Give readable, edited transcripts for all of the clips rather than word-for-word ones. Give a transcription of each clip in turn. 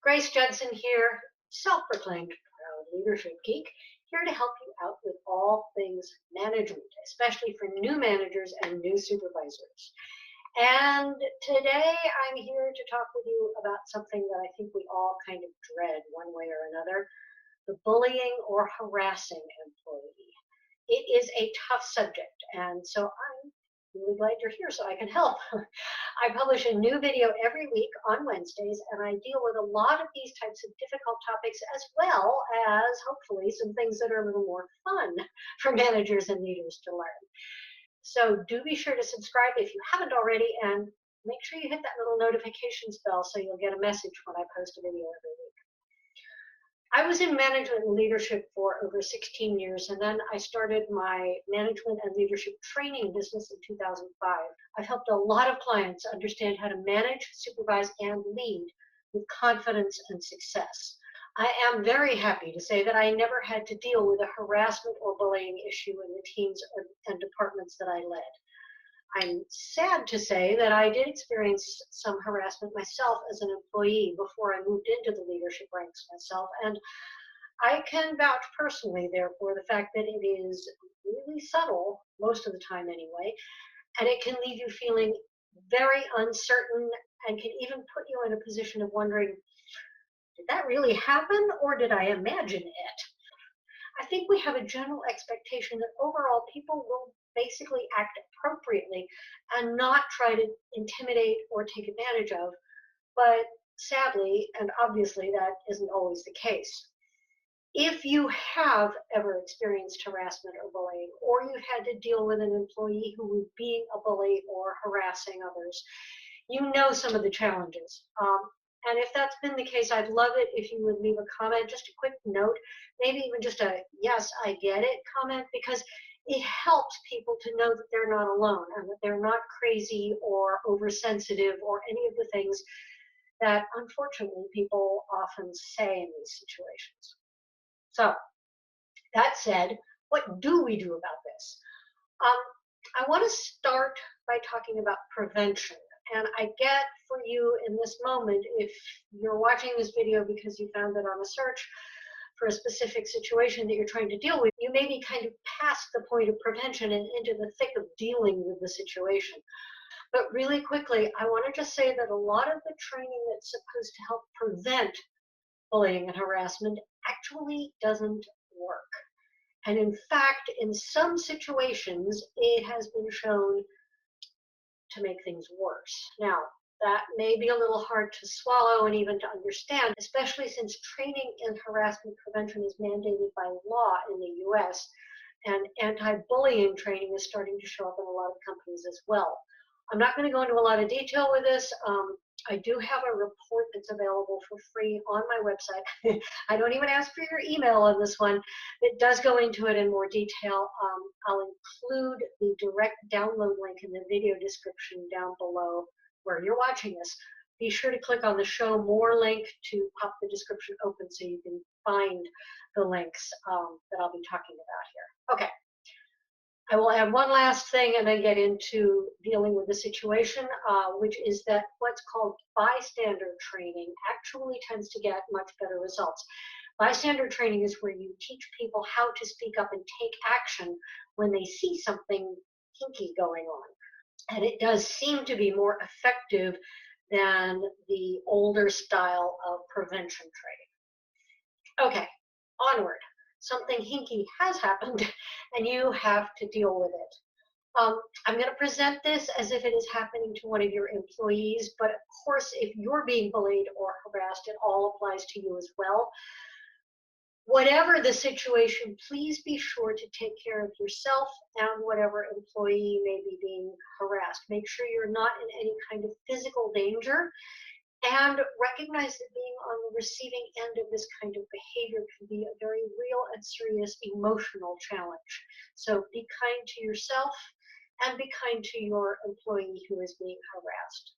Grace Judson here, self-proclaimed proud leadership geek, here to help you out with all things management, especially for new managers and new supervisors. And today I'm here to talk with you about something that I think we all kind of dread one way or another, the bullying or harassing employee. It is a tough subject, and so I'm really glad you're here so I can help. I publish a new video every week on Wednesdays, and I deal with a lot of these types of difficult topics, as well as hopefully some things that are a little more fun for managers and leaders to learn. So do be sure to subscribe if you haven't already, and make sure you hit that little notifications bell so you'll get a message when I post a video every week. I was in management and leadership for over 16 years, and then I started my management and leadership training business in 2005. I've helped a lot of clients understand how to manage, supervise, and lead with confidence and success. I am very happy to say that I never had to deal with a harassment or bullying issue in the teams and departments that I led. I'm sad to say that I did experience some harassment myself as an employee before I moved into the leadership ranks myself, and I can vouch personally, therefore, the fact that it is really subtle, most of the time anyway, and it can leave you feeling very uncertain and can even put you in a position of wondering, did that really happen or did I imagine it? I think we have a general expectation that overall people will basically act appropriately and not try to intimidate or take advantage of, but sadly and obviously that isn't always the case. If you have ever experienced harassment or bullying, or you've had to deal with an employee who was being a bully or harassing others, you know some of the challenges. And if that's been the case, I'd love it if you would leave a comment, just a quick note, maybe even just a yes, I get it comment, because it helps people to know that they're not alone and that they're not crazy or oversensitive or any of the things that unfortunately people often say in these situations. So that said, what do we do about this? I want to start by talking about prevention. And I get for you in this moment, if you're watching this video because you found it on a search for a specific situation that you're trying to deal with, you may be kind of past the point of prevention and into the thick of dealing with the situation. But really quickly, I want to just say that a lot of the training that's supposed to help prevent bullying and harassment actually doesn't work. And in fact, in some situations, it has been shown to make things worse. Now, that may be a little hard to swallow and even to understand, especially since training in harassment prevention is mandated by law in the US, and anti-bullying training is starting to show up in a lot of companies as well. I'm not going to go into a lot of detail with this. I do have a report that's available for free on my website. I don't even ask for your email on this one. It does go into it in more detail. I'll include the direct download link in the video description down below where you're watching this. Be sure to click on the show more link to pop the description open so you can find the links that I'll be talking about here. Okay. I will add one last thing and then get into dealing with the situation, which is that what's called bystander training actually tends to get much better results. Bystander training is where you teach people how to speak up and take action when they see something kinky going on. And it does seem to be more effective than the older style of prevention training. Okay, onward. Something hinky has happened and you have to deal with it. I'm going to present this as if it is happening to one of your employees, but of course, if you're being bullied or harassed, it all applies to you as well. Whatever the situation, please be sure to take care of yourself and whatever employee may be being harassed. Make sure you're not in any kind of physical danger. And recognize that being on the receiving end of this kind of behavior can be a very real and serious emotional challenge. So be kind to yourself and be kind to your employee who is being harassed.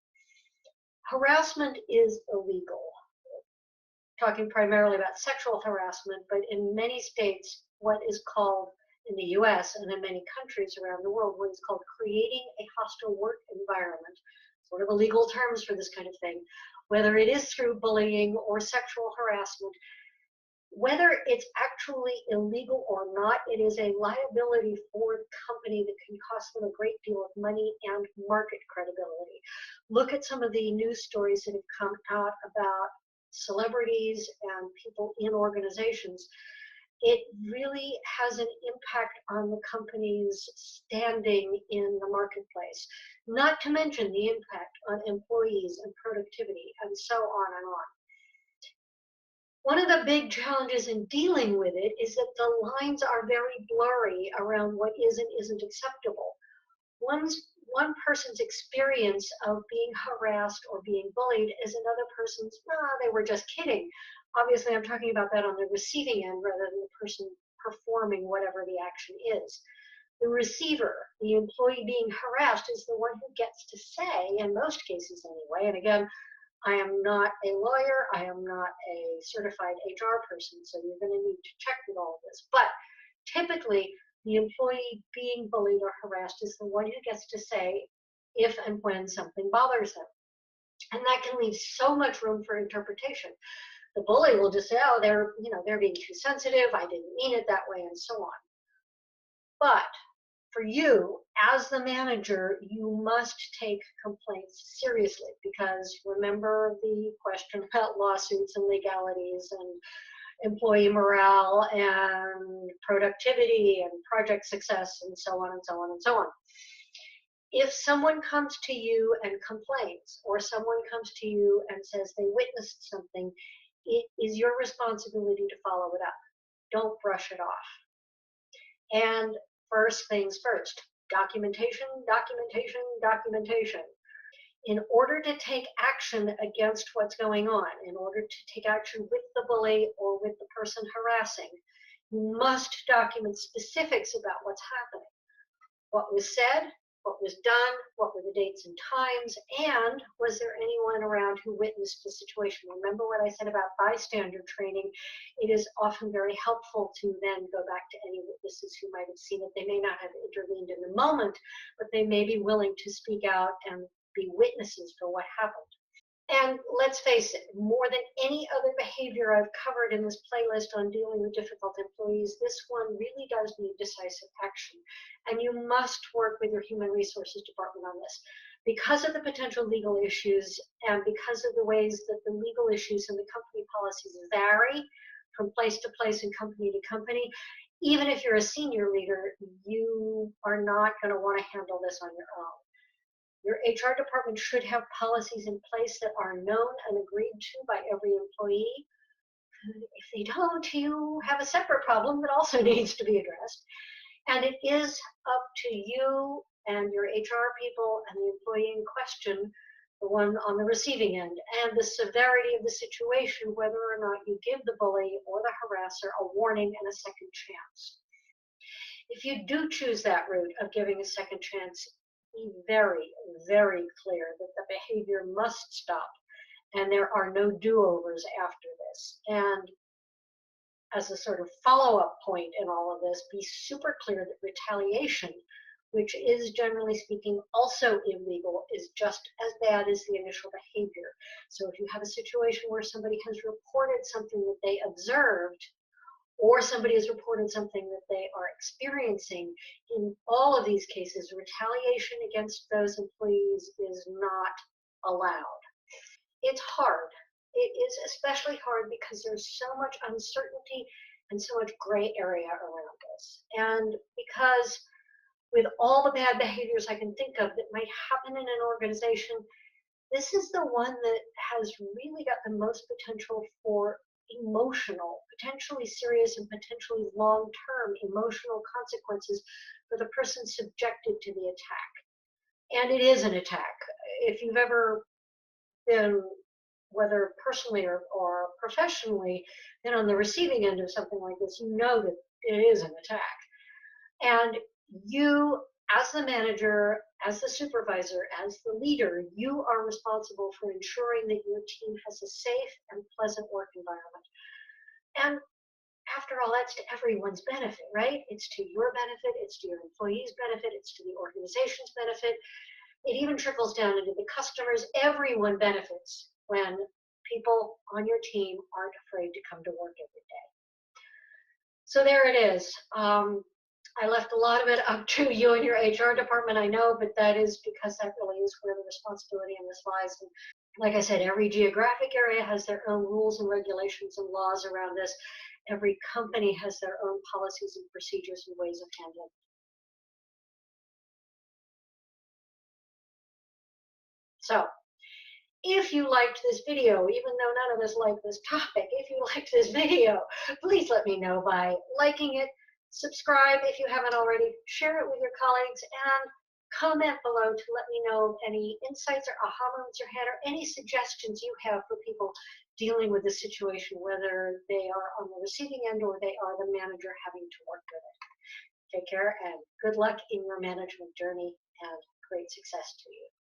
Harassment is illegal. Talking primarily about sexual harassment, but in many states, what is called in the US and in many countries around the world, what is called creating a hostile work environment, sort of illegal terms for this kind of thing, whether it is through bullying or sexual harassment, whether it's actually illegal or not, it is a liability for the company that can cost them a great deal of money and market credibility. Look at some of the news stories that have come out about celebrities and people in organizations. It really has an impact on the company's standing in the marketplace, not to mention the impact on employees and productivity and so on and on. One of the big challenges in dealing with it is that the lines are very blurry around what is and isn't acceptable. One person's experience of being harassed or being bullied is another person's, they were just kidding. Obviously, I'm talking about that on the receiving end rather than the person performing whatever the action is. The receiver, the employee being harassed, is the one who gets to say, in most cases anyway, and again, I am not a lawyer, I am not a certified HR person, so you're going to need to check with all of this. But typically, the employee being bullied or harassed is the one who gets to say if and when something bothers them. And that can leave so much room for interpretation. The bully will just say, oh, they're being too sensitive, I didn't mean it that way, and so on. But for you, as the manager, you must take complaints seriously, because remember the question about lawsuits and legalities and employee morale and productivity and project success and so on and so on and so on. If someone comes to you and complains, or someone comes to you and says they witnessed something, it is your responsibility to follow it up. Don't brush it off. And first things first, documentation, documentation, documentation. In order to take action against what's going on, in order to take action with the bully or with the person harassing, you must document specifics about what's happening. What was said, what was done, what were the dates and times, and was there anyone around who witnessed the situation? Remember what I said about bystander training? It is often very helpful to then go back to any witnesses who might have seen it. They may not have intervened in the moment, but they may be willing to speak out and be witnesses for what happened. And let's face it, more than any other behavior I've covered in this playlist on dealing with difficult employees, this one really does need decisive action. And you must work with your human resources department on this. Because of the potential legal issues and because of the ways that the legal issues and the company policies vary from place to place and company to company, even if you're a senior leader, you are not going to want to handle this on your own. Your HR department should have policies in place that are known and agreed to by every employee. If they don't, you have a separate problem that also needs to be addressed. And it is up to you and your HR people and the employee in question, the one on the receiving end, and the severity of the situation, whether or not you give the bully or the harasser a warning and a second chance. If you do choose that route of giving a second chance, be very, very clear that the behavior must stop and there are no do-overs after this. And as a sort of follow-up point in all of this, be super clear that retaliation, which is generally speaking also illegal, is just as bad as the initial behavior. So if you have a situation where somebody has reported something that they observed, or somebody has reported something that they are experiencing, in all of these cases, retaliation against those employees is not allowed. It's hard. It is especially hard because there's so much uncertainty and so much gray area around this. And because with all the bad behaviors I can think of that might happen in an organization, this is the one that has really got the most potential for emotional, potentially serious and potentially long-term emotional consequences for the person subjected to the attack. And it is an attack. If you've ever been, whether personally or professionally, been on the receiving end of something like this, you know that it is an attack. And you, as the manager, as the supervisor, as the leader, you are responsible for ensuring that your team has a safe and pleasant work environment. And after all, that's to everyone's benefit, right? It's to your benefit, it's to your employees' benefit, it's to the organization's benefit. It even trickles down into the customers. Everyone benefits when people on your team aren't afraid to come to work every day. So there it is. I left a lot of it up to you and your HR department, I know, but that is because that really is where the responsibility in this lies. And like I said, every geographic area has their own rules and regulations and laws around this. Every company has their own policies and procedures and ways of handling. So if you liked this video, even though none of us like this topic, if you liked this video, please let me know by liking it, subscribe if you haven't already, share it with your colleagues, and comment below to let me know any insights or aha moments you had or any suggestions you have for people dealing with this situation, whether they are on the receiving end or they are the manager having to work with it. Take care and good luck in your management journey and great success to you.